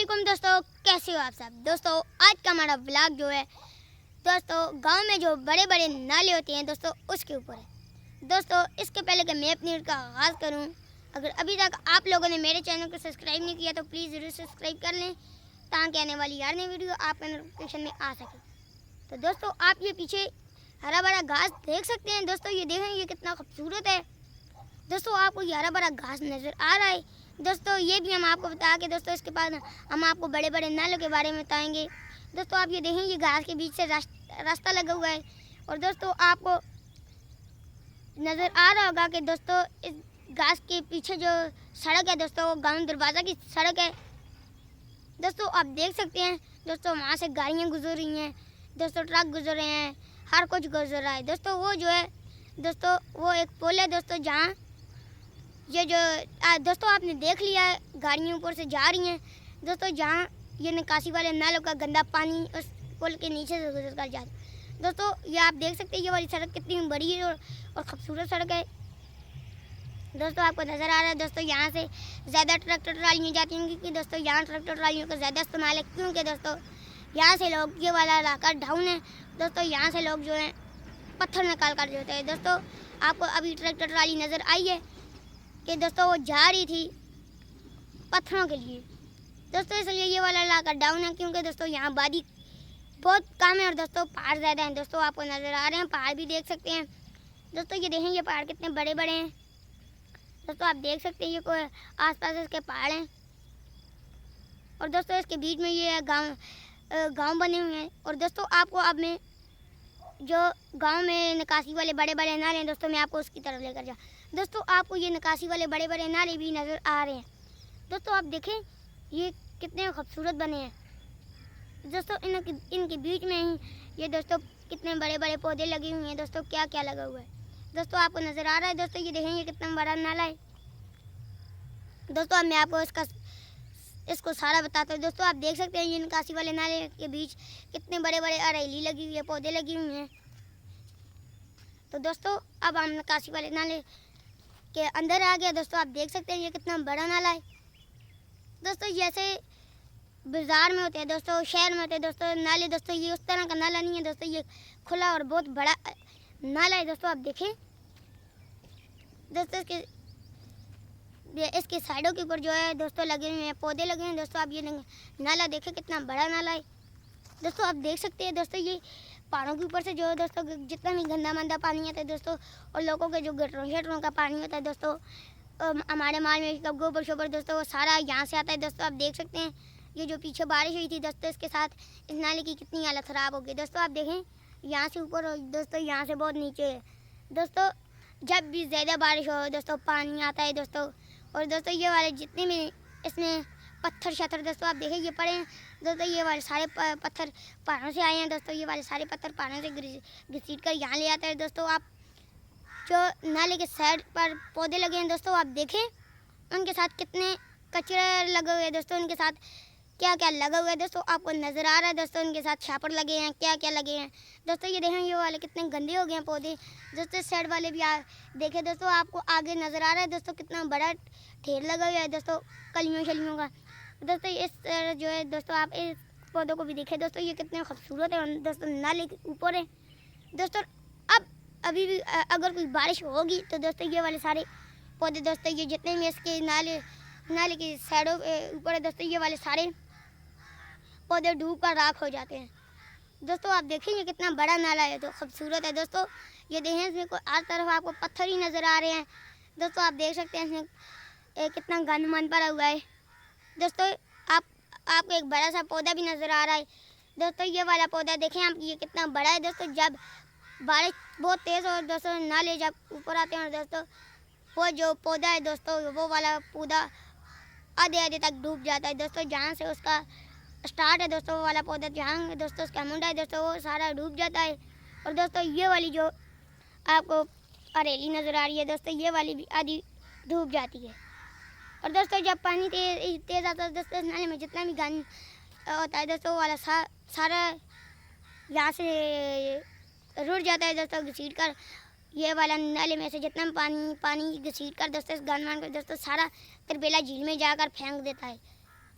वालेकुम दोस्तों, कैसे हो आप सब। दोस्तों आज का हमारा व्लॉग जो है दोस्तों गांव में जो बड़े बड़े नाले होते हैं दोस्तों उसके ऊपर है। दोस्तों इसके पहले कि मैं अपनी वीडियो का आगाज़ करूं, अगर अभी तक आप लोगों ने मेरे चैनल को सब्सक्राइब नहीं किया तो प्लीज़ ज़रूर सब्सक्राइब कर लें ताकि आने वाली हर नई वीडियो आपके नोटिफिकेशन में आ सके। तो दोस्तों आप ये पीछे हरा भरा घास देख सकते हैं। दोस्तों ये देखें, ये कितना खूबसूरत है। दोस्तों आपको ये हरा भरा घास नज़र आ रहा है। दोस्तों ये भी हम आपको बता के दोस्तों इसके बाद हम आपको बड़े बड़े नालों के बारे में बताएंगे। दोस्तों आप ये देखें, ये घास के बीच से रास्ता लगा हुआ है। और दोस्तों आपको नज़र आ रहा होगा कि दोस्तों इस घास के पीछे जो सड़क है दोस्तों वो गांव दरवाज़ा की सड़क है। दोस्तों आप देख सकते हैं दोस्तों वहाँ से गाड़ियाँ गुजर रही हैं, दोस्तों ट्रक गुजर रहे हैं, हर कुछ गुजर रहा है। दोस्तों वो जो है दोस्तों वो एक पुल है दोस्तों, जहाँ ये जो दोस्तों आपने देख लिया है गाड़ियाँ ऊपर से जा रही हैं। दोस्तों जहाँ ये निकासी वाले नालों का गंदा पानी उस पुल के नीचे से गुजर कर जाता है। दोस्तों ये आप देख सकते हैं ये वाली सड़क कितनी बड़ी है और खूबसूरत सड़क है। दोस्तों आपको नज़र आ रहा है दोस्तों यहाँ से ज़्यादा ट्रैक्टर ट्रालियाँ जाती हैं, क्योंकि दोस्तों यहाँ ट्रैक्टर ट्रालियों का ज़्यादा इस्तेमाल है, क्योंकि दोस्तों यहाँ से लोग, ये वाला इलाका डाउन है दोस्तों, यहाँ से लोग जो है पत्थर निकाल कर देते हैं। दोस्तों आपको अभी ट्रैक्टर ट्राली नज़र आई है कि दोस्तों वो जा रही थी पत्थरों के लिए। दोस्तों इसलिए ये वाला इलाका डाउन है, क्योंकि दोस्तों यहाँ वादी बहुत कम है और दोस्तों पहाड़ ज़्यादा हैं। दोस्तों आपको नज़र आ रहे हैं, पहाड़ भी देख सकते हैं। दोस्तों ये देखें, ये पहाड़ कितने बड़े बड़े हैं। दोस्तों आप देख सकते हैं ये कोई आसपास इसके पहाड़ हैं और दोस्तों इसके बीच में ये गांव बने हुए हैं। और दोस्तों आपको अब मैं जो गांव में निकासी वाले बड़े बड़े नाले हैं दोस्तों मैं आपको उसकी तरफ लेकर जा। दोस्तों आपको ये निकासी वाले बड़े बड़े नाले भी नज़र आ रहे हैं। दोस्तों आप देखें ये कितने खूबसूरत बने हैं। दोस्तों इनके बीच में ही ये दोस्तों कितने बड़े बड़े पौधे लगे हुए हैं। दोस्तों क्या क्या लगा हुआ है दोस्तों आपको नज़र आ रहा है। दोस्तों ये देखें, ये कितना बड़ा नाला है। दोस्तों अब मैं आपको इसको सारा बताता हूँ। दोस्तों आप देख सकते हैं ये निकासी वाले नाले के बीच कितने बड़े बड़े अरेली लगी हुई है, पौधे लगी हुई हैं। तो दोस्तों अब हम निकासी वाले नाले के अंदर आ गया। दोस्तों आप देख सकते हैं ये कितना बड़ा नाला है। दोस्तों जैसे बाज़ार में होते हैं दोस्तों, शहर में होते हैं दोस्तों नाले, दोस्तों ये उस तरह का नाला नहीं है। दोस्तों ये खुला और बहुत बड़ा नाला है। दोस्तों आप देखें, दोस्तों इसके साइडों के ऊपर जो है दोस्तों लगे हुए हैं, पौधे लगे हैं। दोस्तों आप ये नाला देखें कितना बड़ा नाला है। दोस्तों आप देख सकते हैं दोस्तों ये पहाड़ों के ऊपर से जो दोस्तों जितना भी गंदा मंदा पानी आता है दोस्तों, और लोगों के जो गटरों शटरों का पानी होता है दोस्तों, हमारे माल में का गोबर शोबर दोस्तों वो सारा यहाँ से आता है। दोस्तों आप देख सकते हैं ये जो पीछे बारिश हुई थी दोस्तों इसके साथ इस नाले की कितनी हालत ख़राब हो गई। दोस्तों आप देखें यहाँ से ऊपर और दोस्तों यहाँ से बहुत नीचे है। दोस्तों जब भी ज़्यादा बारिश हो दोस्तों पानी आता है दोस्तों। और दोस्तों ये वाले जितने भी इसमें पत्थर शत्थर दोस्तों आप देखें ये पड़े हैं। दोस्तों ये वाले सारे पत्थर पहाड़ों से आए हैं। दोस्तों ये वाले सारे पत्थर पहाड़ों से घसीट कर यहाँ ले आता है। दोस्तों आप जो नाले के साइड पर पौधे लगे हैं दोस्तों आप देखें उनके साथ कितने कचरे लगे हुए हैं। दोस्तों उनके साथ क्या क्या लगा हुआ है दोस्तों आपको नज़र आ रहा है। दोस्तों उनके साथ छापर लगे हैं, क्या क्या लगे हैं। दोस्तों ये देखें ये वाले कितने गंदे हो गए हैं पौधे। दोस्तों इस साइड वाले भी देखें दोस्तों आपको आगे नज़र आ रहा है दोस्तों कितना बड़ा ढेर लगा हुआ है दोस्तों कलियों शलियों का। दोस्तों इस जो है दोस्तों आप इस पौधों को भी देखें दोस्तों ये कितने खूबसूरत है। दोस्तों नाले के ऊपर है। दोस्तों अब अभी भी अगर कोई बारिश होगी तो दोस्तों ये वाले सारे पौधे दोस्तों ये जितने भी इसके नाले की साइडों ऊपर है दोस्तों ये वाले सारे पौधे डूब कर राख हो जाते हैं। दोस्तों आप देखें ये कितना बड़ा नाला है, तो खूबसूरत है। दोस्तों ये देखें इसमें हर तरफ आपको पत्थर ही नज़र आ रहे हैं। दोस्तों आप देख सकते हैं इसमें कितना गंद मन पड़ा हुआ है। दोस्तों आपको एक बड़ा सा पौधा भी नज़र आ रहा है। दोस्तों ये वाला पौधा देखें आप, ये कितना बड़ा है। दोस्तों जब बारिश बहुत तेज़ हो दोस्तों नाले जब ऊपर आते हैं दोस्तों वो जो पौधा है दोस्तों वो वाला पौधा आधे आधे तक डूब जाता है। दोस्तों जहाँ से उसका स्टार्ट है दोस्तों वो वाला पौधा जहाँ दोस्तों उसका मुंडा है दोस्तों वो सारा डूब जाता है। और दोस्तों ये वाली जो आपको अरेली नज़र आ रही है दोस्तों ये वाली भी आधी डूब जाती है। और दोस्तों जब पानी तेज़ आता है दोस्तों नाले में जितना भी गंद होता है दोस्तों वो वाला सारा यहाँ से रुड़ जाता है दोस्तों घसीट कर। ये वाला नाले में से जितना पानी घसीट कर दोस्तों इस गंद मान कर दोस्तों सारा तरबेला झील में जाकर फेंक देता है।